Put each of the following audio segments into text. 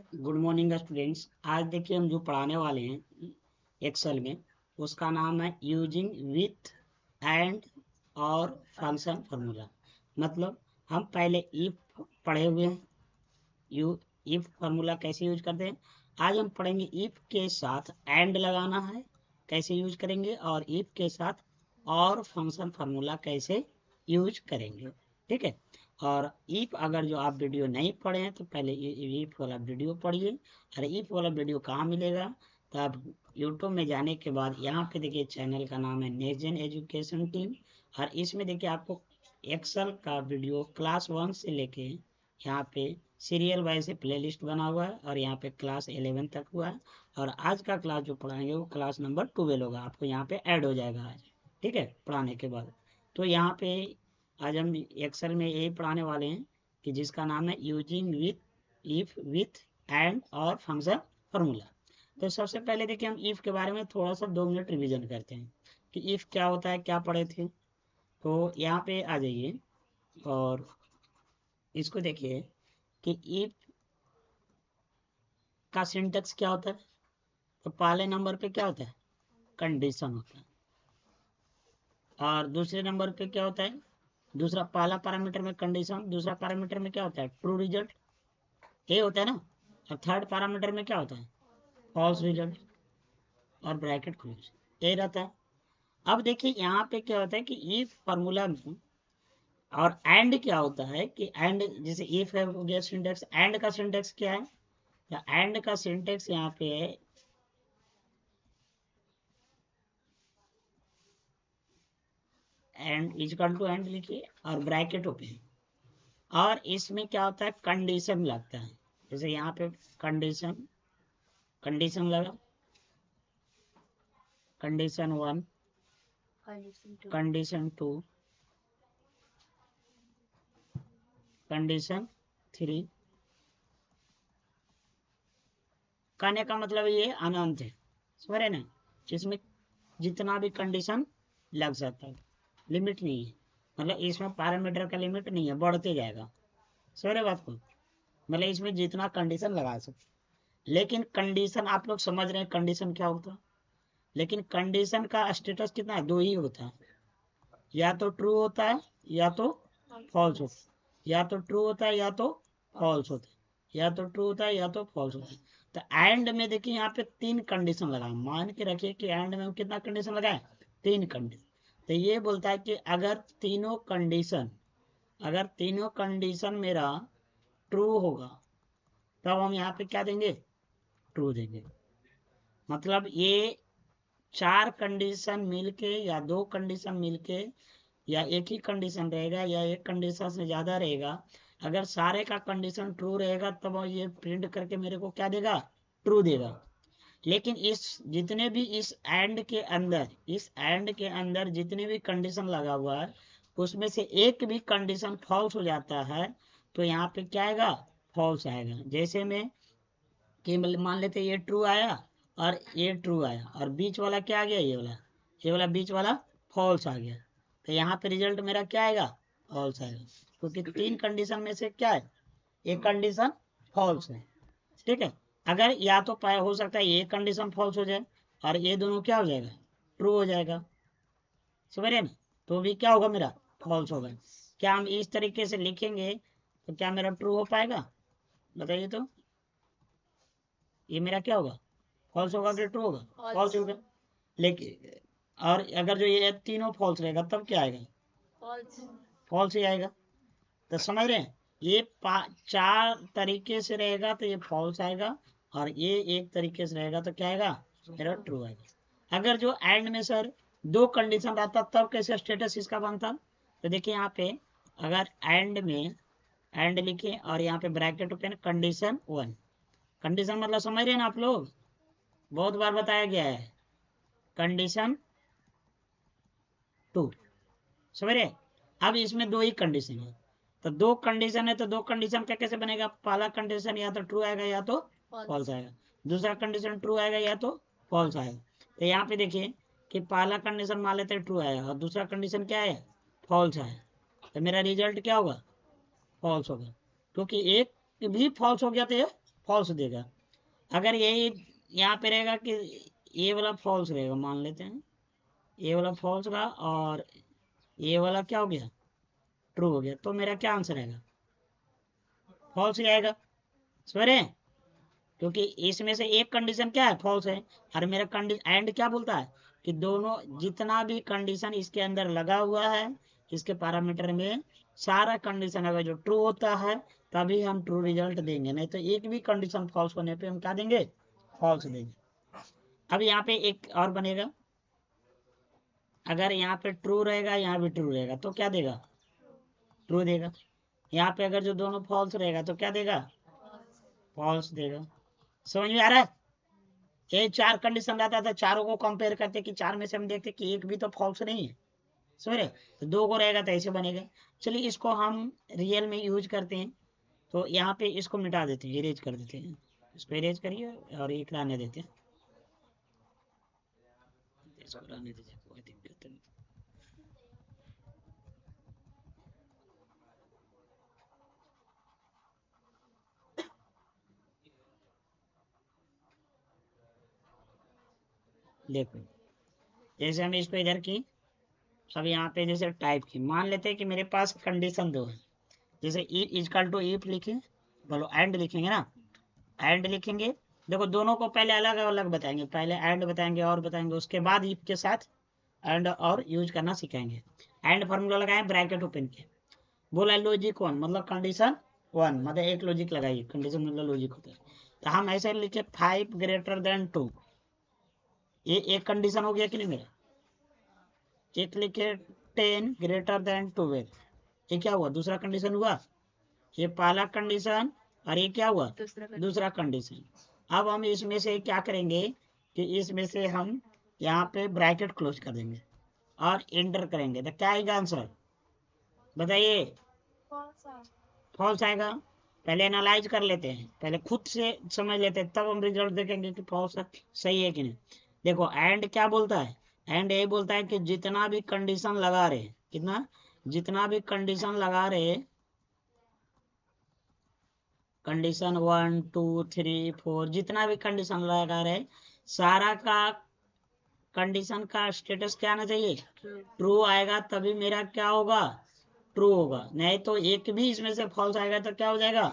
Good morning students. आज देखिए हम जो पढ़ाने वाले हैं एक्सेल में, उसका नाम है यूजिंग विथ एंड और फंक्शन फार्मूला। मतलब हम पहले इफ पढ़े हुए हैं, यू इफ फार्मूला कैसे यूज करते हैं। आज हम पढ़ेंगे इफ के साथ एंड लगाना है कैसे यूज करेंगे, और इफ के साथ और फंक्शन फार्मूला कैसे यूज करेंगे। ठीक है। और इफ अगर जो आप वीडियो नहीं पढ़े हैं तो पहले इफ वाला वीडियो पढ़िए। और इफ वाला वीडियो कहाँ मिलेगा, तो आप यूट्यूब में जाने के बाद यहाँ पे देखिए चैनल का नाम है नेक्स्ट जेन एजुकेशन टीम। और इसमें देखिए आपको एक्सेल का वीडियो क्लास 1 से लेके यहाँ पे सीरियल वाइज से प्लेलिस्ट बना हुआ है, और यहाँ पे क्लास 11 तक हुआ है। और आज का क्लास जो पढ़ाएंगे वो क्लास नंबर 12 होगा, आपको यहाँ पे ऐड हो जाएगा आज। ठीक है, पढ़ाने के बाद। तो यहाँ पे आज हम एक्सेल में यही पढ़ाने वाले हैं कि जिसका नाम है using with if with and और फंक्शन फार्मूला। तो सबसे पहले देखिए हम इफ के बारे में थोड़ा सा 2 मिनट रिवीजन करते हैं कि इफ क्या होता है, क्या पढ़े थे। तो यहाँ पे आ जाइए और इसको देखिए कि इफ का सिंटेक्स क्या होता है। तो पहले नंबर पे क्या होता है, कंडीशन होता है। और दूसरे नंबर पे क्या होता है, दूसरा पहला पैरामीटर में कंडीशन, दूसरा पैरामीटर में क्या होता है, ट्रू रिजल्ट, ये होता है ना। और थर्ड पैरामीटर में क्या होता है, फॉल्स रिजल्ट, और ब्रैकेट क्लोज, ये रहता है। अब देखिए यहाँ पे क्या होता है कि इफ फार्मूला में और एंड क्या होता है कि एंड जैसे इफ है हो गया सिंटेक्स, एंड का सिंटेक्स क्या है, या एंड का सिंटेक्स यहाँ पे है एंड इजकल टू एंड लिखिए और ब्रैकेट ओपन। और इसमें क्या होता है, कंडीशन लगता है। जैसे यहाँ पे कंडीशन, कंडीशन लगा, कंडीशन 1, कंडीशन 2, कंडीशन 3। कहने का मतलब ये अनंत है, समझ रहे ना। इसमें जितना भी कंडीशन लग सकता है, लिमिट नहीं है। मतलब इसमें पैरामीटर का लिमिट नहीं है, बढ़ते जाएगा। समझ रहे बात को। मतलब इसमें जितना कंडीशन लगा सकते। लेकिन कंडीशन आप लोग समझ रहे हैं कंडीशन क्या होता है। लेकिन कंडीशन का स्टेटस कितना है, 2 ही होता है, या तो ट्रू होता है या तो फॉल्स होता है। या तो ट्रू होता है या तो फॉल्स होता है, या तो ट्रू होता है या तो फॉल्स होता है। तो एंड में देखिए यहाँ पे 3 कंडीशन लगाए, मान के रखिए कि एंड में कितना कंडीशन लगाए, 3 कंडीशन। तो ये बोलता है कि अगर तीनों कंडीशन मेरा ट्रू होगा, तब हम यहाँ पे क्या देंगे, ट्रू देंगे। मतलब ये 4 कंडीशन मिलके या 2 कंडीशन मिलके या एक ही कंडीशन रहेगा या एक कंडीशन से ज्यादा रहेगा, अगर सारे का कंडीशन ट्रू रहेगा तब ये प्रिंट करके मेरे को क्या देगा, ट्रू देगा। लेकिन इस जितने भी इस एंड के अंदर जितने भी कंडीशन लगा हुआ है, उसमें से एक भी कंडीशन फॉल्स हो जाता है तो यहाँ पे क्या आएगा, फॉल्स आएगा। जैसे में कि मान लेते ये ट्रू आया और ये ट्रू आया, और बीच वाला क्या आ गया, ये वाला बीच वाला फॉल्स आ गया। तो यहाँ पे रिजल्ट मेरा क्या आएगा, फॉल्स आएगा। क्योंकि 3 कंडीशन में से क्या है, एक कंडीशन फॉल्स है। ठीक है। अगर या तो हो सकता है ये कंडीशन फॉल्स हो जाए और ये दोनों क्या हो जाएगा, ट्रू हो जाएगा। समझ रहे ना। तो भी क्या होगा, मेरा फॉल्स होगा। क्या हम इस तरीके से लिखेंगे तो क्या मेरा ट्रू हो पाएगा, बताइए तो। ये मेरा क्या होगा, फॉल्स होगा कि ट्रू होगा, फॉल्स होगा। लेकिन और अगर जो ये तीनों फॉल्स रहेगा तब क्या आएगा, फॉल्स ही आएगा। तो समझ रहे हैं, ये 4 तरीके से रहेगा तो ये फॉल्स आएगा, और ये एक तरीके से रहेगा तो क्या आएगा, मेरा ट्रू आएगा। अगर जो एंड में सर 2 कंडीशन रहता तब कैसे स्टेटस इसका बनता। तो देखिए यहाँ पे अगर एंड में एंड लिखे और यहाँ पे ब्रैकेट ओपन कंडीशन 1, कंडीशन मतलब समझ रहे हैं ना आप लोग, बहुत बार बताया गया है, कंडीशन 2, समझ रहे। अब इसमें 2 ही कंडीशन है, तो 2 कंडीशन है तो 2 कंडीशन का कैसे बनेगा, पहला कंडीशन या तो ट्रू आएगा या तो फॉल्स आएगा, दूसरा कंडीशन ट्रू आएगा या तो फॉल्स आएगा। तो यहाँ पे देखिए कि पहला कंडीशन मान लेते हैं ट्रू आया और दूसरा कंडीशन क्या है, फॉल्स आया, तो मेरा रिजल्ट क्या होगा, फॉल्स होगा। क्योंकि एक भी फॉल्स हो गया तो ये फॉल्स देगा। अगर यही यहाँ पे रहेगा कि ये वाला फॉल्स रहेगा, मान लेते हैं ये वाला फॉल्स रहा और ये वाला क्या हो गया, ट्रू हो गया, तो मेरा क्या आंसर आएगा, फॉल्स ही आएगा। समझ रहे हैं? क्योंकि इसमें से एक कंडीशन क्या है, फॉल्स है, और मेरा कंडीशन एंड क्या बोलता है कि दोनों जितना भी कंडीशन इसके अंदर लगा हुआ है इसके पैरामीटर में, सारा कंडीशन अगर जो ट्रू होता है तभी हम ट्रू रिजल्ट देंगे, नहीं तो एक भी कंडीशन फॉल्स होने पे हम क्या देंगे, फॉल्स देंगे। अब यहाँ पे एक और बनेगा, अगर यहाँ पे ट्रू रहेगा यहाँ भी ट्रू रहेगा तो क्या देगा, ट्रू देगा। यहाँ पे अगर जो दोनों फॉल्स रहेगा तो क्या देगा, फॉल्स देगा। समझ में आ रहा है? ये चार कंडीशन रहता था, चारों को कंपेयर करते कि चार में से हम देखते कि एक भी तो फॉल्स नहीं है, समझ रहे, तो दो को रहेगा तो ऐसे बनेगा। चलिए इसको हम रियल में यूज करते हैं, तो यहाँ पे इसको मिटा देते हैं, इरेज कर देते हैं, इसको इरेज करिए और एक रहने देते हैं, इसको रहने दीजिए, कोई दिक्कत नहीं। देखो जैसे हम इसको इधर की, अब यहाँ पे जैसे टाइप की, मान लेते हैं कि मेरे पास कंडीशन दो है, जैसे ई इजकल टू इफ लिखे, बोलो एंड लिखेंगे ना, एंड लिखेंगे। देखो दोनों को पहले अलग अलग बताएंगे, पहले एंड बताएंगे और बताएंगे, उसके बाद इफ के साथ एंड और यूज करना सिखाएंगे। एंड फार्मूला लगाए, ब्रैकेट ओपन किया, बोला लॉजिक वन मतलब कंडीशन वन, मतलब एक लॉजिक लगाइए, कंडीशन मतलब लॉजिक होता है, तो हम ऐसे लिखे 5 ग्रेटर देन 2, ये एक कंडीशन हो गया कि नहीं मेरा। एक लिखे 10 ग्रेटर देन 12, ये क्या हुआ, दूसरा कंडीशन हुआ, ये पहला कंडीशन, और ये क्या हुआ, दूसरा कंडीशन। अब हम इसमें से क्या करेंगे कि इसमें से हम यहाँ पे ब्रैकेट क्लोज कर देंगे और एंटर करेंगे, तो क्या आएगा आंसर, बताइए, फॉल्स आएगा। पहले एनालाइज कर लेते हैं, पहले खुद से समझ लेते हैं, तब हम रिजल्ट देखेंगे कि फॉल्स सही है कि नहीं। देखो एंड क्या बोलता है, एंड यही बोलता है कि जितना भी कंडीशन लगा रहे, कितना, जितना भी कंडीशन लगा रहे, कंडीशन 1 2 3 4 जितना भी कंडीशन लगा रहे, सारा का कंडीशन का स्टेटस क्या आना चाहिए, ट्रू आएगा, तभी मेरा क्या होगा, ट्रू होगा, नहीं तो एक भी इसमें से फॉल्स आएगा तो क्या हो जाएगा,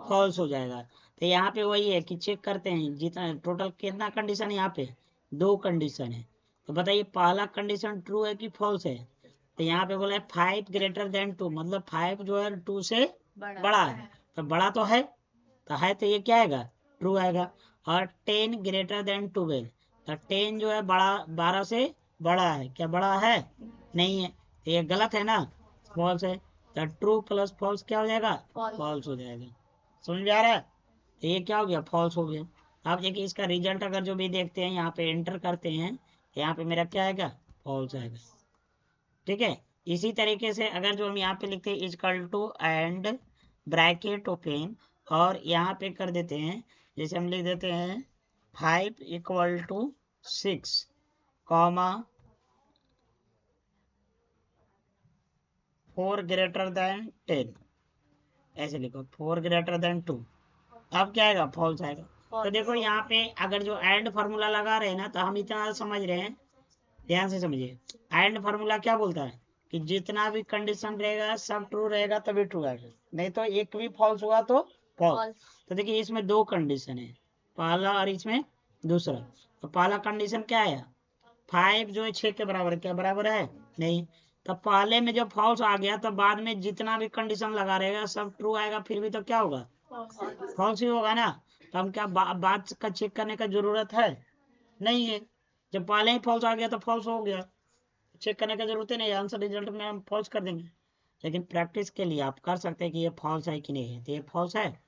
फॉल्स हो जाएगा। तो यहाँ पे वही है कि चेक करते हैं जितना टोटल कितना कंडीशन है, यहाँ पे दो कंडीशन है, तो बताइए पहला कंडीशन ट्रू है कि फॉल्स है। तो यहाँ पे बोला है 5 ग्रेटर देन 2, मतलब 5 जो है 2 से बड़ा है, तो बड़ा तो है, तो है तो ये क्या आएगा, ट्रू आएगा। और 10 ग्रेटर देन 12, तो 10 जो है बड़ा, 12 से बड़ा है, क्या बड़ा है, नहीं है, तो ये गलत है ना, फॉल्स है, तो ट्रू प्लस फॉल्स क्या हो जाएगा, फॉल्स हो जाएगा। समझ में आ रहा है? तो ये क्या हो गया, फॉल्स हो गया। आप देखिए इसका रिजल्ट अगर जो भी देखते हैं यहाँ पे एंटर करते हैं, यहाँ पे मेरा क्या आएगा, फॉल्स आएगा। ठीक है, इसी तरीके से अगर जो हम यहाँ पे लिखते हैं equal to and bracket open, और यहाँ पे कर देते हैं, जैसे हम लिख देते हैं 5 equal to 6 comma 4 greater than 10, ऐसे लिखो 4 ग्रेटर देन 2, अब क्या आएगा, फॉल्स आएगा। तो देखो यहाँ पे अगर जो एंड फार्मूला लगा रहे हैं ना, तो हम इतना समझ रहे हैं, ध्यान से समझिए, एंड फार्मूला क्या बोलता है कि जितना भी कंडीशन रहेगा सब ट्रू रहेगा तभी ट्रू आएगा, नहीं तो एक भी फॉल्स हुआ तो फॉल्स। तो देखिए इसमें दो कंडीशन है, पहला और इसमें दूसरा, तो पहला कंडीशन क्या आया, 5 जो है 6 के बराबर, क्या बराबर है, नहीं, तो पहले में जब फॉल्स आ गया तो बाद में जितना भी कंडीशन लगा रहेगा सब ट्रू आएगा, फिर भी तो क्या होगा, फॉल्स ही होगा ना। तो हम क्या बात का चेक करने का जरूरत है, नहीं है, जब पहले ही फॉल्स आ गया तो फॉल्स हो गया, चेक करने की जरूरत है नहीं, आंसर रिजल्ट में हम फॉल्स कर देंगे। लेकिन प्रैक्टिस के लिए आप कर सकते हैं कि ये फॉल्स है कि नहीं है, तो ये फॉल्स है,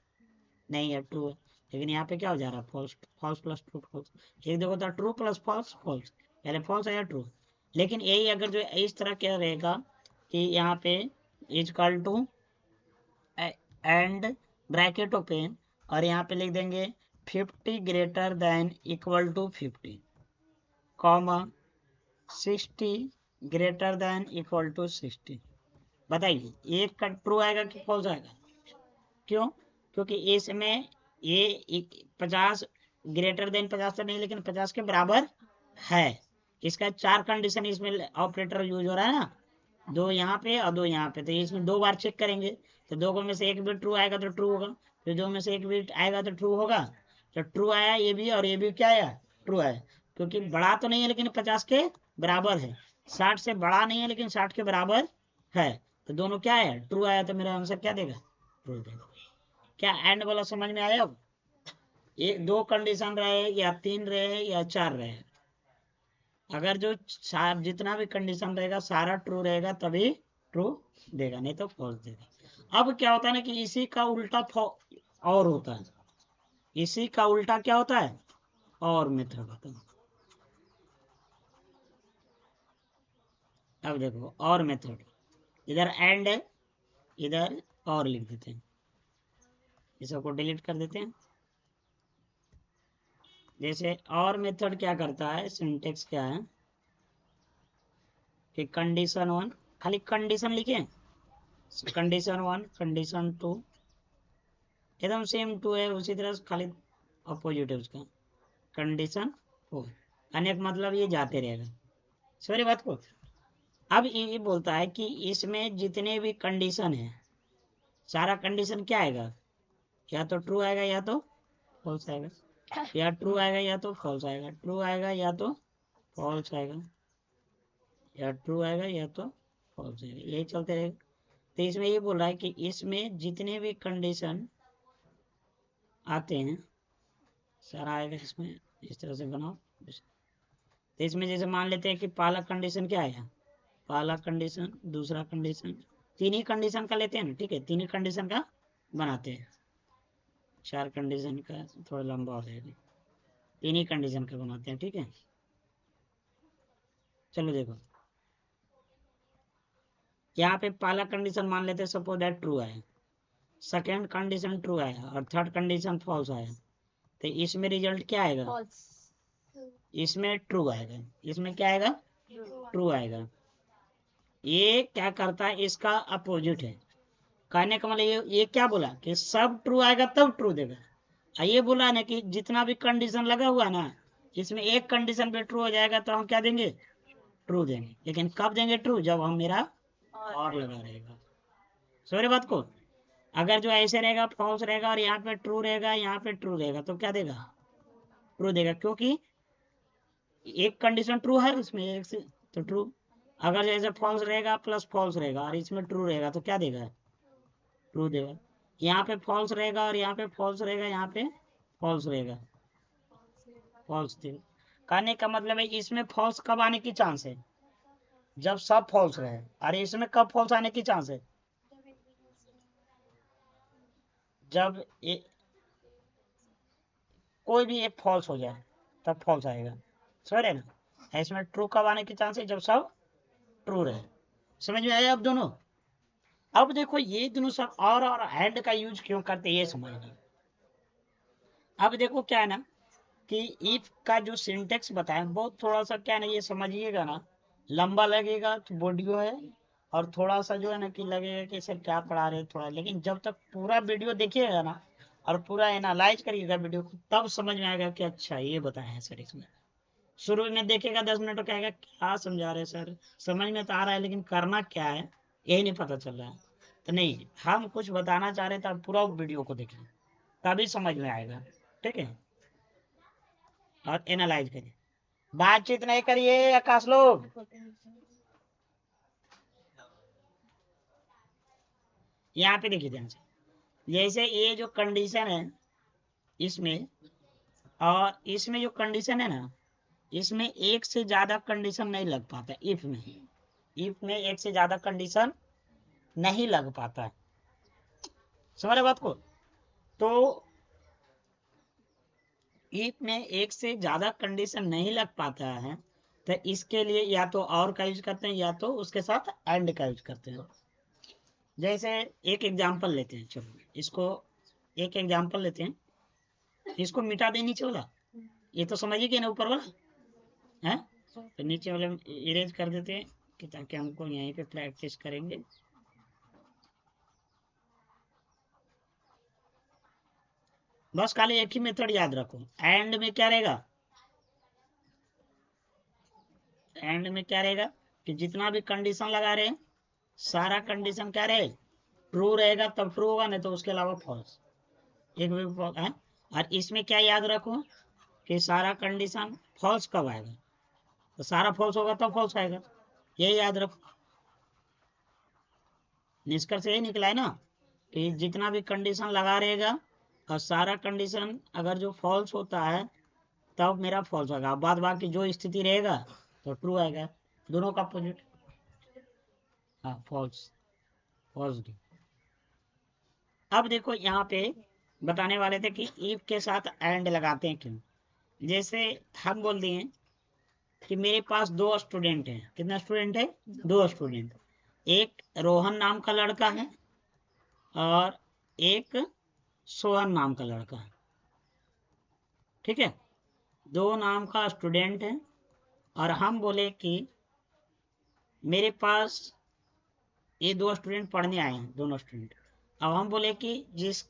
नहीं है, ट्रू है, लेकिन यहाँ पे क्या हो जा रहा है, false, false plus true false, एक देखो तो ट्रू प्लस फॉल्स फॉल्स, पहले फॉल्स है या ट्रू। लेकिन यही अगर जो इस तरह क्या रहेगा कि यहाँ पे इज कल टू एंड ब्रैकेट ओपन, और यहाँ पे लिख देंगे 50 greater than equal to 50 comma 60 greater than equal to 60, बताइए एक का ट्रू आएगा कि फॉल्स आएगा, क्यों, क्योंकि इसमें ये 50 ग्रेटर देन 50 तो नहीं, लेकिन 50 के बराबर है। इसका 4 कंडीशन इसमें ऑपरेटर यूज हो रहा है ना, 2 यहाँ पे और 2 यहाँ पे, तो इसमें 2 बार चेक करेंगे, तो 2 में से एक भी ट्रू आएगा तो ट्रू होगा, फिर 2 में से एक भी आएगा तो ट्रू होगा। तो ट्रू आया ये भी, और ये भी क्या आया, ट्रू आया, क्योंकि बड़ा तो नहीं है लेकिन 50 के बराबर है, 60 से बड़ा नहीं है लेकिन 60 के बराबर है, तो दोनों क्या आया, ट्रू आया, तो मेरा आंसर क्या देगा, ट्रू देगा। क्या एंड वाला समझ में आया? अब एक 2 कंडीशन रहे या 3 रहे या 4 रहे, अगर जो जितना भी कंडीशन रहेगा सारा ट्रू रहेगा तभी ट्रू देगा, नहीं तो फॉल्स देगा। अब क्या होता है ना कि इसी का उल्टा और होता है, इसी का उल्टा क्या होता है, और मेथड होता है। अब देखो और मेथड, इधर एंड है, इधर और लिख देते हैं, इस सबको डिलीट कर देते हैं। जैसे और मेथड क्या करता है, सिंटेक्स क्या है कि कंडीशन 1, खाली कंडीशन लिखे, कंडीशन 1 कंडीशन 2 एकदम सेम टू है, उसी तरह से खाली अपोजिट है उसका, कंडीशन 4, अनेक मतलब ये जाते रहेगा। सॉरी बात को, अब ये बोलता है कि इसमें जितने भी कंडीशन है सारा कंडीशन क्या आएगा, या तो ट्रू आएगा या तो फॉल्स आएगा, या ट्रू आएगा या तो फॉल्स आएगा, ट्रू आएगा या तो फॉल्स आएगा, या ट्रू आएगा या तो फॉल्स आएगा, यही चलते रहेगा। तो इसमें ये बोल रहा है कि इसमें जितने भी कंडीशन आते हैं सारा आएगा इसमें, इस तरह से बनाओ। तो इसमें जैसे मान लेते हैं कि पहला कंडीशन क्या आया, पहला कंडीशन, दूसरा कंडीशन, तीन ही कंडीशन का लेते हैं ना, ठीक है, तीन ही कंडीशन का बनाते हैं, 4 कंडीशन का थोड़ा लंबा हो जाएगा, तीन ही कंडीशन का बनाते हैं, ठीक है। चलो देखो यहाँ पे पहला कंडीशन मान लेते हैं सपोज दैट ट्रू आया, सेकेंड कंडीशन ट्रू आया और थर्ड कंडीशन फॉल्स आया, तो इसमें रिजल्ट क्या आएगा, false. इसमें ट्रू आएगा, इसमें क्या आएगा, ट्रू आएगा। ये क्या करता है, इसका अपोजिट है, कहने का मतलब ये क्या बोला कि सब ट्रू आएगा तब ट्रू देगा, ये बोला ना कि जितना भी कंडीशन लगा हुआ ना इसमें एक कंडीशन पे ट्रू हो जाएगा तो हम क्या देंगे, ट्रू देंगे, लेकिन कब देंगे ट्रू, जब हम मेरा और लगा रहेगा। सॉरी बात को, अगर जो ऐसे रहेगा फॉल्स रहेगा और यहाँ पे ट्रू रहेगा, यहाँ पे ट्रू रहेगा, तो क्या देगा, ट्रू देगा, क्योंकि एक कंडीशन ट्रू है इसमें एक से, तो ट्रू। अगर जैसे फॉल्स रहेगा प्लस फॉल्स रहेगा और इसमें ट्रू रहेगा तो क्या देगा, ट्रू देगा। यहाँ पे फॉल्स रहेगा और यहाँ पे फॉल्स रहेगा, यहाँ पे फॉल्स रहेगा, फॉल्स देगा। कहने का मतलब है इसमें फॉल्स कब आने की चांस है, जब सब फॉल्स रहे, और इसमें कब फॉल्स आने की चांस है, जब कोई भी एक फॉल्स हो जाए तब फॉल्स आएगा, समझ रहे ना। इसमें ट्रू कब आने की चांस है, जब सब ट्रू रहे। समझ में आया अब दोनों। अब देखो ये दोनों सब और एंड का यूज क्यों करते ये समझना। अब देखो क्या है ना कि इफ का जो सिंटेक्स बताया बहुत थोड़ा सा क्या है ना, ये समझिएगा ना, लंबा लगेगा तो वीडियो है, और थोड़ा सा जो है ना कि लगेगा कि सर क्या पढ़ा रहे थोड़ा, लेकिन जब तक पूरा वीडियो देखिएगा ना और पूरा एनालाइज करिएगा वीडियो को तब समझ में आएगा कि अच्छा ये बताया है सर इसमें। शुरू में देखेगा 10 मिनट तो कहेगा क्या समझा रहे सर, समझ में तो आ रहा है लेकिन करना क्या है यही नहीं पता चल रहा है। तो नहीं, हम कुछ बताना चाह रहे थे, पूरा वीडियो को देखें तभी समझ में आएगा, ठीक है। और एनालाइज करिए, बातचीत नहीं करिए आकाश लोग। यहाँ पे देखिए ध्यान से, जैसे ये जो कंडीशन है इसमें और इसमें जो कंडीशन है ना, इसमें एक से ज्यादा कंडीशन नहीं लग पाता, इफ में एक से ज्यादा कंडीशन नहीं लग पाता है, समझ रहे बात को। तो इफ में एक से ज्यादा कंडीशन नहीं लग पाता है तो इसके लिए या तो और का यूज करते हैं या तो उसके साथ एंड का यूज करते हैं। जैसे एक एग्जांपल लेते हैं, चलो इसको एक एग्जांपल लेते हैं, इसको मिटा दे नीचे वाला, ये तो समझिए कि ना ऊपर वाला है, तो नीचे वाले इरेज कर देते हैं कि ताकि हमको यहीं पे प्रैक्टिस करेंगे। बस खाली एक ही मेथड याद रखो। एंड में क्या रहेगा, एंड में क्या रहेगा कि जितना भी कंडीशन लगा रहे हैं सारा कंडीशन क्या रहे, ट्रू रहेगा तब ट्रू होगा, नहीं तो उसके अलावा फॉल्स। एक भी है। और इसमें क्या याद रखो कि सारा कंडीशन फॉल्स कब आएगा, तो सारा फॉल्स होगा तब फॉल्स आएगा, ये याद रखो। निष्कर्ष यही निकला है ना कि जितना भी कंडीशन लगा रहेगा और सारा कंडीशन अगर जो फॉल्स होता है तब मेरा फॉल्स होगा, बाद बाकी जो स्थिति रहेगा तो ट्रू आएगा, दोनों का अपोजिट। हाँ फॉल्स, पॉजिटिव। अब देखो यहाँ पे बताने वाले थे कि इफ के साथ एंड लगाते हैं क्यों। जैसे हम बोल दिए कि मेरे पास दो स्टूडेंट हैं, कितना स्टूडेंट है, दो स्टूडेंट। एक रोहन नाम का लड़का है और एक सोहन नाम का लड़का है, ठीक है। दो नाम का स्टूडेंट है और हम बोले कि मेरे पास ये दो स्टूडेंट पढ़ने आए हैं, दोनों स्टूडेंट। अब हम बोले कि जिस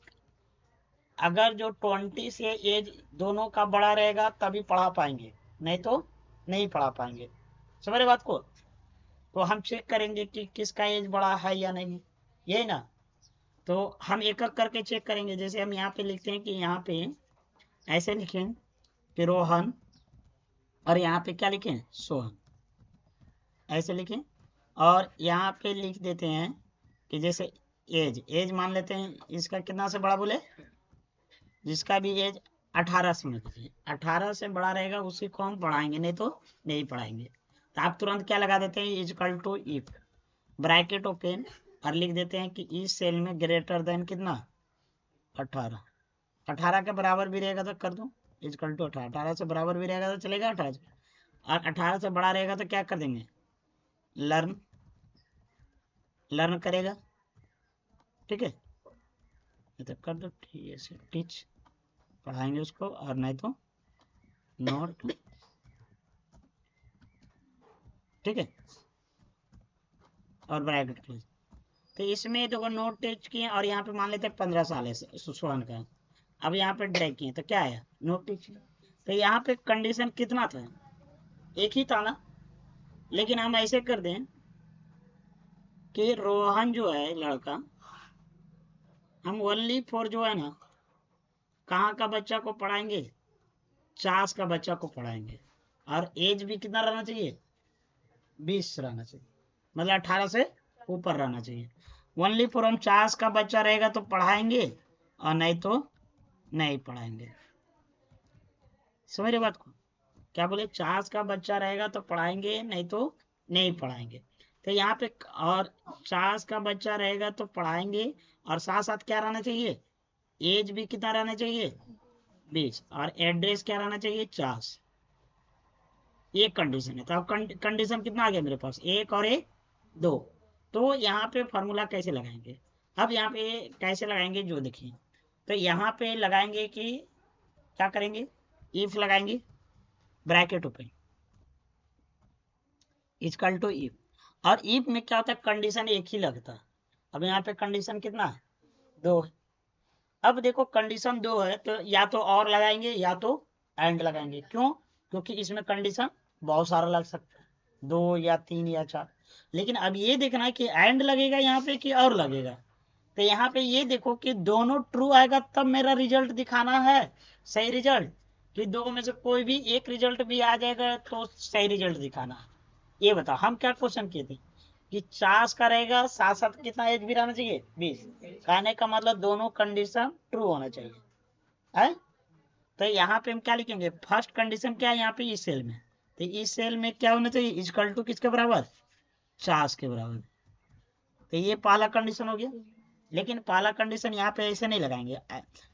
अगर जो 20 से एज दोनों का बड़ा रहेगा तभी पढ़ा पाएंगे, नहीं तो नहीं पढ़ा पाएंगे। समझ रहे बात को। तो हम चेक करेंगे कि किसका एज बड़ा है या नहीं, यही ना। तो हम एक एक करके चेक करेंगे। जैसे हम यहाँ पे लिखते हैं कि यहाँ पे ऐसे लिखें कि रोहन, और यहाँ पे क्या लिखें, सोहन, ऐसे लिखें। और यहाँ पे लिख देते हैं कि जैसे एज, एज मान लेते हैं इसका कितना से बड़ा बोले, जिसका भी एज 18 से, मतलब 18 से बड़ा रहेगा उसी को हम पढ़ाएंगे, नहीं तो नहीं पढ़ाएंगे। तो आप तुरंत क्या लगा देते हैं, equal to if, bracket open, और लिख देते हैं कि इस सेल में ग्रेटर देन कितना, 18। 18 के बराबर भी रहेगा तो कर दो इजकल टू 18, 18 से बराबर भी रहेगा तो चलेगा 18 से, और 18 से बड़ा रहेगा तो क्या कर देंगे, लर्न, लर्न करेगा, ठीक है। तो कर दो टीच, पढ़ाएंगे उसको, और नहीं तो नोट, ठीक है, और ब्रैकेट क्लोज। तो इसमें देखो नोट टीच किए और यहाँ पे मान लेते हैं 15 साल है सुशांत का। अब यहाँ पे ड्रैग किए तो क्या आया, नोट टीच। तो यहाँ पे कंडीशन कितना था, एक ही था ना। लेकिन हम ऐसे कर दें कि रोहन जो है लड़का, हम ओनली फॉर जो है ना कहाँ का बच्चा को पढ़ाएंगे, 50 का बच्चा को पढ़ाएंगे। और एज भी कितना रहना चाहिए, 20 रहना चाहिए, मतलब 18 से ऊपर रहना चाहिए। ओनली फॉर हम 50 का बच्चा रहेगा तो पढ़ाएंगे, और नहीं तो नहीं पढ़ाएंगे। समझ रहे बात को। क्या बोले, 50 का बच्चा रहेगा तो पढ़ाएंगे, नहीं तो नहीं पढ़ाएंगे। तो यहाँ पे और 50 का बच्चा रहेगा तो पढ़ाएंगे, और साथ साथ क्या रहना चाहिए, एज भी कितना रहना चाहिए, 20, और एड्रेस क्या रहना चाहिए, 50। ये कंडीशन है। तो अब कंडीशन कितना आ गया मेरे पास, एक और एक, दो। तो यहाँ पे फॉर्मूला कैसे लगाएंगे, अब यहाँ पे कैसे लगाएंगे जो देखिए। तो यहाँ पे लगाएंगे कि क्या करेंगे, इफ लगाएंगे, bracket open, equal to if. और इफ में क्या होता है, कंडीशन एक ही लगता है। अब यहाँ पे कंडीशन कितना है, दो है। अब देखो कंडीशन दो है तो या तो और लगाएंगे या तो एंड लगाएंगे। क्यों, क्योंकि इसमें कंडीशन बहुत सारा लग सकता है, दो या तीन या चार। लेकिन अब ये देखना है कि एंड लगेगा यहाँ पे कि और लगेगा। तो यहाँ पे ये देखो कि दोनों ट्रू आएगा तब मेरा रिजल्ट दिखाना है, सही रिजल्ट। कि दो में से कोई भी एक रिजल्ट भी आ जाएगा तो सही रिजल्ट दिखाना है। ये बताओ हम क्या क्वेश्चन किए थे कि 50 का रहेगा, साथ साथ कितना एज भी रहना चाहिए, 20। कहने का मतलब दोनों कंडीशन ट्रू होना चाहिए है। तो यहाँ पे हम क्या लिखेंगे, फर्स्ट कंडीशन क्या है यहाँ पे इस सेल में, तो इस सेल में क्या होना चाहिए, इक्वल टू किसके बराबर, 50 के बराबर। तो ये पहला कंडीशन हो गया। लेकिन पहला कंडीशन यहाँ पे ऐसे नहीं लगाएंगे,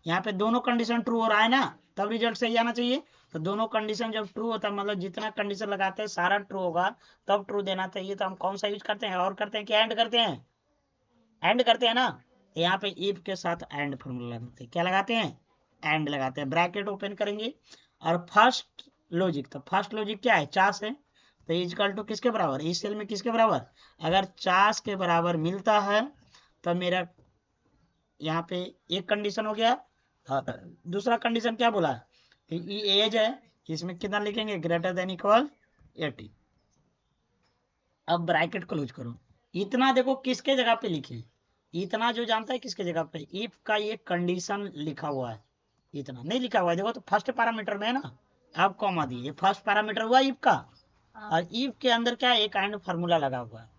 यहाँ पे दोनों कंडीशन ट्रू हो रहा है ना, तब रिजल्ट सही आना चाहिए। तो दोनों कंडीशन जब ट्रू होता है, मतलब जितना कंडीशन लगाते हैं सारा ट्रू होगा तब ट्रू देना चाहिए। तो हम कौन सा यूज करते हैं, और करते हैं कि एंड करते हैं, एंड करते हैं ना। यहाँ पे इफ के साथ एंड फॉर्मूला लगाते हैं, क्या लगाते हैं, एंड लगाते हैं, ब्रैकेट ओपन करेंगे। और फर्स्ट लॉजिक, तो फर्स्ट लॉजिक क्या है, 50 है। तो इजकल टू किसके बराबर, इस सेल में किसके बराबर, अगर 50 के बराबर मिलता है तो मेरा यहाँ पे एक कंडीशन हो गया, हाँ, दूसरा कंडीशन क्या बोला है कि एज है, इसमें कितना लिखेंगे, ग्रेटर देन इक्वल 80। अब ब्रैकेट क्लोज करो। इतना देखो किसके जगह पे लिखे, इतना जो जानता है किसके जगह पे, इफ का ये कंडीशन लिखा हुआ है, इतना नहीं लिखा हुआ है, देखो तो फर्स्ट पैरामीटर में है ना, अब कॉमा दी, ये फर्स्ट पैरामीटर हुआ इफ का, और इफ के अंदर क्या है, एक एंड फार्मूला लगा हुआ है,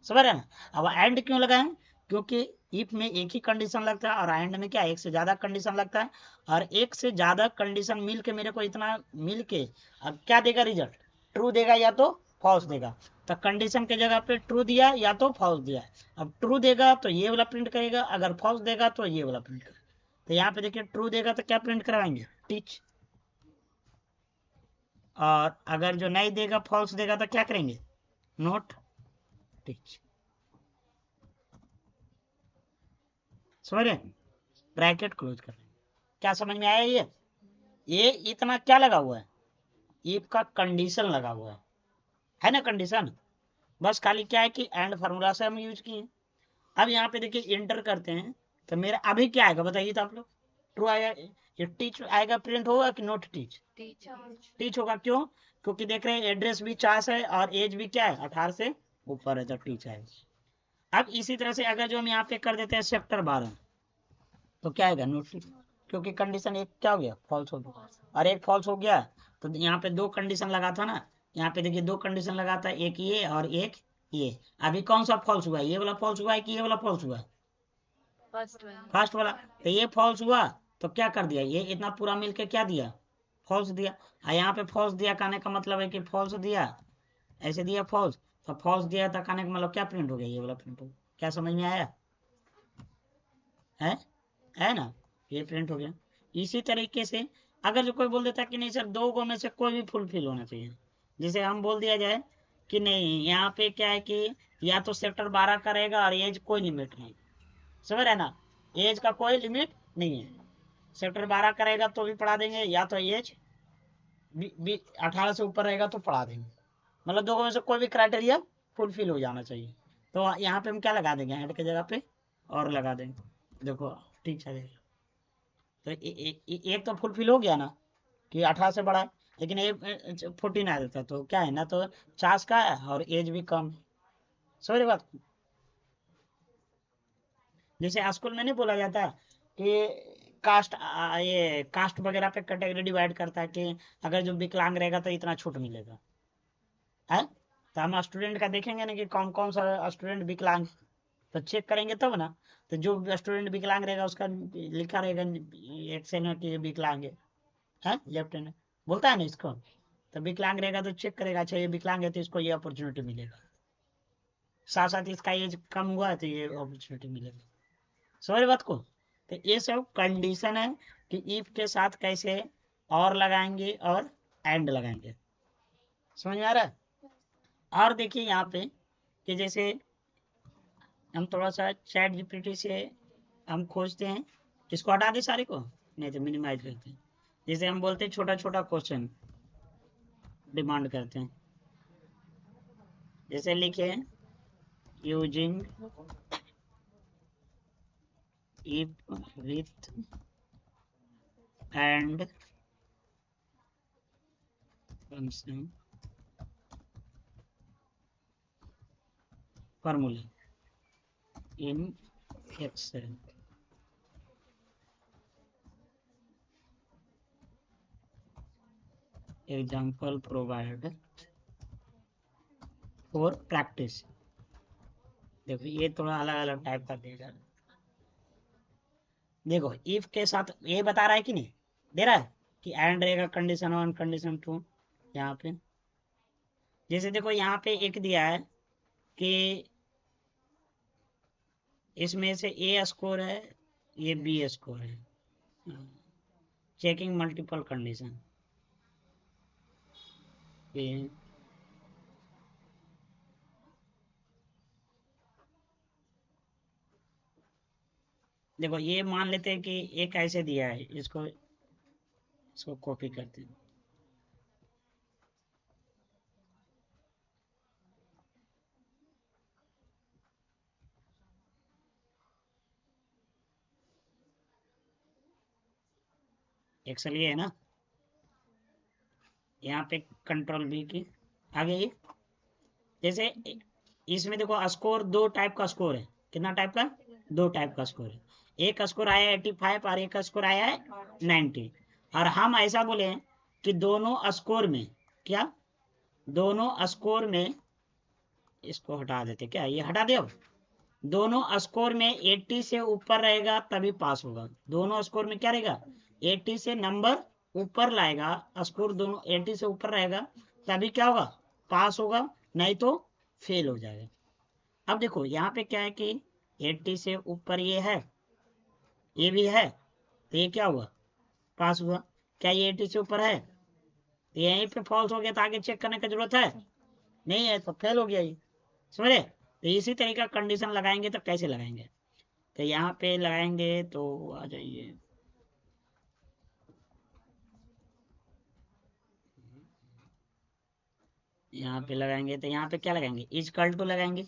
समझ रहे हैं। अब एंड क्यों लगाए, क्योंकि इफ में एक ही कंडीशन लगता है और एंड में क्या एक से ज्यादा कंडीशन लगता है, और एक से ज्यादा कंडीशन मिल के मेरे को इतना मिल के अब क्या देगा रिजल्ट, ट्रू देगा या तो फॉल्स देगा। तो कंडीशन के जगह पे ट्रू दिया या तो फॉल्स दिया, अब ट्रू देगा तो ये वाला प्रिंट करेगा, अगर फॉल्स देगा तो ये वाला प्रिंट करेगा। तो यहाँ पे देखिए ट्रू देगा तो क्या प्रिंट करवाएंगे, टीच, और अगर जो नहीं देगा फॉल्स देगा तो क्या करेंगे, नोट टीच। समझ रहे, ब्रैकेट क्लोज कर रहे हैं। क्या समझ में आया, ये इतना क्या लगा हुआ है, इफ का कंडीशन लगा हुआ है ना कंडीशन, बस खाली क्या है कि एंड फार्मूला से हम यूज किए। अब यहाँ पे देखिए इंटर करते हैं, तो मेरा अभी क्या आएगा बताइए तो आप लोग, ट्रू आएगा, ये टीच आएगा, प्रिंट होगा कि नोट टीच, टीच होगा, क्यों, क्योंकि देख रहे हैं एड्रेस भी 50 है और एज भी क्या है 18 से ऊपर है, तो टीच आएगा। अब इसी तरह से अगर जो हम यहाँ पे कर देते हैं सेक्टर 12, तो क्या आएगा, नोट टीच, क्योंकि कंडीशन एक क्या हो गया, फॉल्स हो गया, और एक फॉल्स हो गया, तो यहाँ पे दो कंडीशन लगा था ना, यहाँ पे देखिए दो कंडीशन लगा था, एक ये और एक ये, अभी कौन सा फॉल्स हुआ है, ये वाला फॉल्स हुआ है कि ये वाला फॉल्स हुआ है, फर्स्ट वाला, तो ये फॉल्स हुआ, तो क्या कर दिया, ये इतना पूरा मिलके क्या दिया, फॉल्स दिया। यहाँ पे फॉल्स दिया कहने का मतलब है कि फॉल्स दिया, ऐसे दिया फॉल्स, तो फॉल्स दिया था कहने का मतलब क्या प्रिंट हो गया, ये वाला प्रिंट हो गया। क्या समझ में आया है है ना, ये प्रिंट हो गया। इसी तरीके से अगर जो कोई बोल देता कि नहीं सर दो गो में से कोई भी फुलफिल होना चाहिए, जैसे हम बोल दिया जाए कि नहीं यहाँ पे क्या है कि या तो सेक्टर 12 का रहेगा और एज कोई लिमिट नहीं, समझ रहे ना, एज का कोई लिमिट नहीं है, सेक्टर 12 का रहेगा तो भी पढ़ा देंगे, या तो एज 18 से ऊपर रहेगा तो पढ़ा देंगे, मतलब दो में से कोई भी क्राइटेरिया फुलफिल हो जाना चाहिए। तो यहाँ पे हम क्या लगा देंगे, ऐड की जगह पे और लगा देंगे, देखो ठीक है। तो एक तो फुलफिल हो गया ना कि 18 से बड़ा है, लेकिन एक 14 आ जाता तो क्या है ना, तो 50 का है और एज भी कम है, समझ रहे बात। जैसे स्कूल में नहीं बोला जाता कि कास्ट, ये कास्ट वगैरह पे कैटेगरी डिवाइड करता है कि अगर जो विकलांग रहेगा तो इतना छूट मिलेगा, है, तो हम स्टूडेंट का देखेंगे ना कि कौन कौन सा स्टूडेंट विकलांग, तो चेक करेंगे तब ना, तो जो स्टूडेंट विकलांग रहेगा उसका लिखा रहेगा एक से ना कि ये विकलांग है, लेफ्ट हैंड बोलता है ना इसको, तो विकलांग रहेगा तो चेक करेगा, अच्छा ये विकलांग है तो इसको ये अपॉर्चुनिटी मिलेगा, साथ साथ इसका एज कम हुआ है तो ये अपॉर्चुनिटी मिलेगा, समझ बात को। तो ये सब कंडीशन है कि इफ के साथ कैसे और लगाएंगे और एंड लगाएंगे, समझ में आ रहा है। और देखिए यहाँ पे कि जैसे हम थोड़ा सा चैट जीपीटी से हम खोजते हैं, इसको हटा दें सारे को, नहीं तो मिनिमाइज करते हैं, जैसे हम बोलते हैं छोटा छोटा क्वेश्चन डिमांड करते हैं, जैसे लिखे using if with and function formula in Excel, example provide for practice। देखो ये थोड़ा अलग अलग टाइप का देगा, देखो इफ के साथ ये बता रहा है कि नहीं, दे रहा है कि एंड रहेगा कंडीशन 1 कंडीशन 2, यहाँ पे जैसे देखो यहाँ पे एक दिया है कि इसमें से ए स्कोर है, ये बी स्कोर है, चेकिंग मल्टीपल कंडीशन, देखो ये मान लेते हैं कि एक ऐसे दिया है, इसको कॉपी करते हैं, एक्सेल ये है ना, यहाँ पे कंट्रोल बी की आगे ये, जैसे इसमें देखो स्कोर दो टाइप का स्कोर है, कितना टाइप का, दो टाइप का स्कोर है, एक स्कोर आया है 85 और एक स्कोर आया है 90, और हम ऐसा बोले हैं कि दोनों स्कोर में, क्या, दोनों स्कोर में, इसको हटा देते क्या, ये हटा दे, अब दोनों स्कोर में 80 से ऊपर रहेगा तभी पास होगा, दोनों स्कोर में क्या रहेगा, 80 से नंबर ऊपर लाएगा, स्कोर दोनों 80 से ऊपर रहेगा तभी क्या होगा, पास होगा, नहीं तो फेल हो जाएगा। अब देखो यहाँ पे क्या है कि 80 से ऊपर ये है, ये भी है, तो ये क्या हुआ, पास हुआ, क्या ये 80 से ऊपर है, तो यहीं पे फॉल्स हो गया, तो आगे चेक करने की जरूरत है नहीं है, तो फेल हो गया ये, समझे। तो इसी तरीका कंडीशन लगाएंगे, तो कैसे लगाएंगे, तो यहाँ पे लगाएंगे, तो आ जाइए, यहाँ पे लगाएंगे, तो यहाँ पे क्या लगाएंगे, इज इक्वल टू लगाएंगे,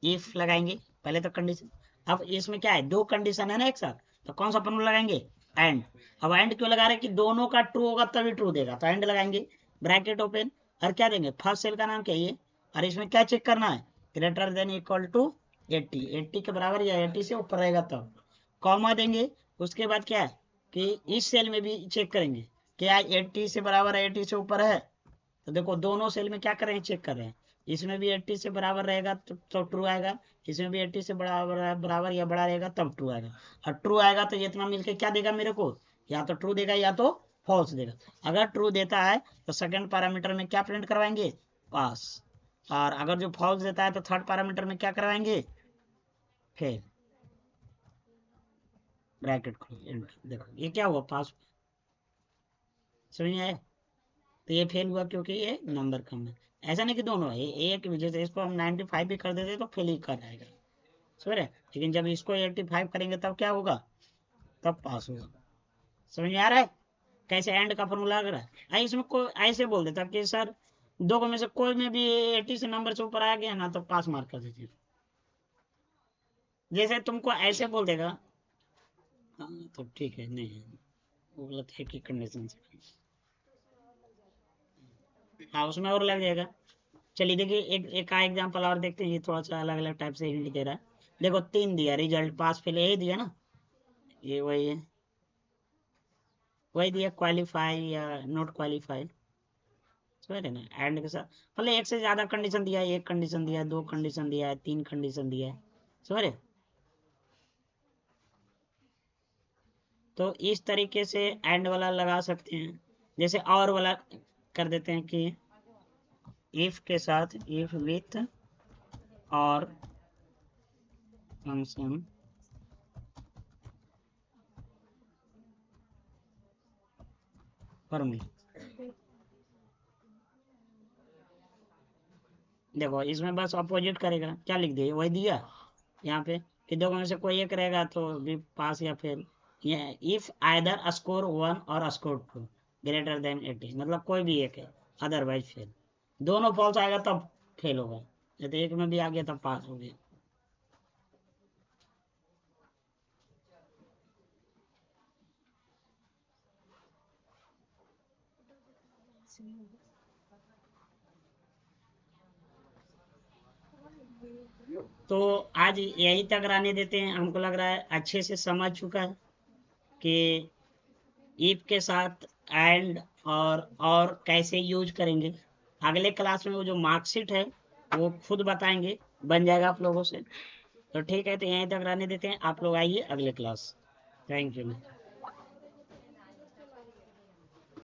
इफ लगाएंगे, पहले तो कंडीशन, अब इसमें क्या है, दो कंडीशन है ना एक साथ, तो कौन सा फॉर्मूला लगाएंगे, एंड, अब एंड क्यों लगा रहे हैं कि दोनों का ट्रू होगा तभी ट्रू देगा, तो एंड लगाएंगे, ब्रैकेट ओपन, और क्या देंगे, फर्स्ट सेल का नाम क्या है, और इसमें क्या चेक करना है, ग्रेटर देन इक्वल टू 80, 80 के बराबर या 80 से ऊपर रहेगा तब, कॉमा देंगे, उसके बाद क्या है कि इस सेल में भी चेक करेंगे, क्या 80 से बराबर है, 80 से ऊपर है, तो देखो दोनों सेल में क्या कर रहे हैं, चेक कर रहे हैं, इसमें भी 80 से बराबर रहेगा तो ट्रू आएगा, इसमें भी 80 से बराबर बराबर या बड़ा रहेगा तब ट्रू आएगा, और ट्रू आएगा तो ये इतना मिलके क्या देगा मेरे को, या तो ट्रू देगा या तो फॉल्स देगा, अगर ट्रू देता है तो सेकंड पैरामीटर में क्या प्रिंट करवाएंगे, पास, और अगर जो फॉल्स देता है तो थर्ड पैरामीटर में क्या करवाएंगे, फेल, ब्रैकेट खोलो, देखो ये क्या हुआ, पास, समझ में आया, तो ये फेल हुआ क्योंकि ये नंबर कम है, ऐसा नहीं कि दोनों है, एक जैसे इसको हम 95 भी कर देते तो फेल ही कर जाएगा, समझ रहे, लेकिन जब इसको 85 करेंगे तब क्या होगा, तब पास होगा, समझ में आ रहा है, कैसे एंड का फॉर्मूला लग रहा है, इसमें कोई ऐसे बोल देता कि सर दो में से कोई में भी 80 से नंबर से ऊपर आ गया ना तो पास मार्क कर दीजिए, जैसे तुमको ऐसे बोल देगा, हाँ तो ठीक है, नहीं वो गलत है कि कंडीशन से, हाँ उसमें और लग जाएगा, चलिए देखिए एक एक का एग्जाम्पल और देखते हैं, ये थोड़ा सा अलग अलग टाइप से हिंट दे रहा है, देखो 3 दिया रिजल्ट, पास फेल यही दिया ना, ये वही है, वही दिया, क्वालिफाई या नॉट क्वालिफाई, समझ रहे ना, एंड के साथ मतलब एक से ज्यादा कंडीशन दिया है, एक कंडीशन दिया है, दो कंडीशन दिया है, तीन कंडीशन दिया है, समझ रहे, तो इस तरीके से एंड वाला लगा सकते हैं, जैसे और वाला कर देते हैं कि इफ के साथ इफ विथ और फंक्शन फॉर्मूला, देखो इसमें बस अपोजिट करेगा, क्या लिख दिया, वही दिया यहाँ पे कि दो में से कोई एक रहेगा तो भी पास या फेल, ये इफ आइदर स्कोर 1 और स्कोर 2 ग्रेटर देन 80, मतलब कोई भी एक है, अदरवाइज फेल, दोनों फॉल्स आएगा तब फेल होगा, यदि एक में भी आ गया तब पास हो गया। तो आज यही तक रहने देते हैं, हमको लग रहा है अच्छे से समझ चुका है कि इफ के साथ एंड और कैसे यूज करेंगे, अगले क्लास में वो जो मार्कशीट है वो खुद बताएंगे, बन जाएगा आप लोगों से, तो ठीक है, तो यहीं तक रहने देते हैं, आप लोग आइए अगले क्लास, थैंक यू।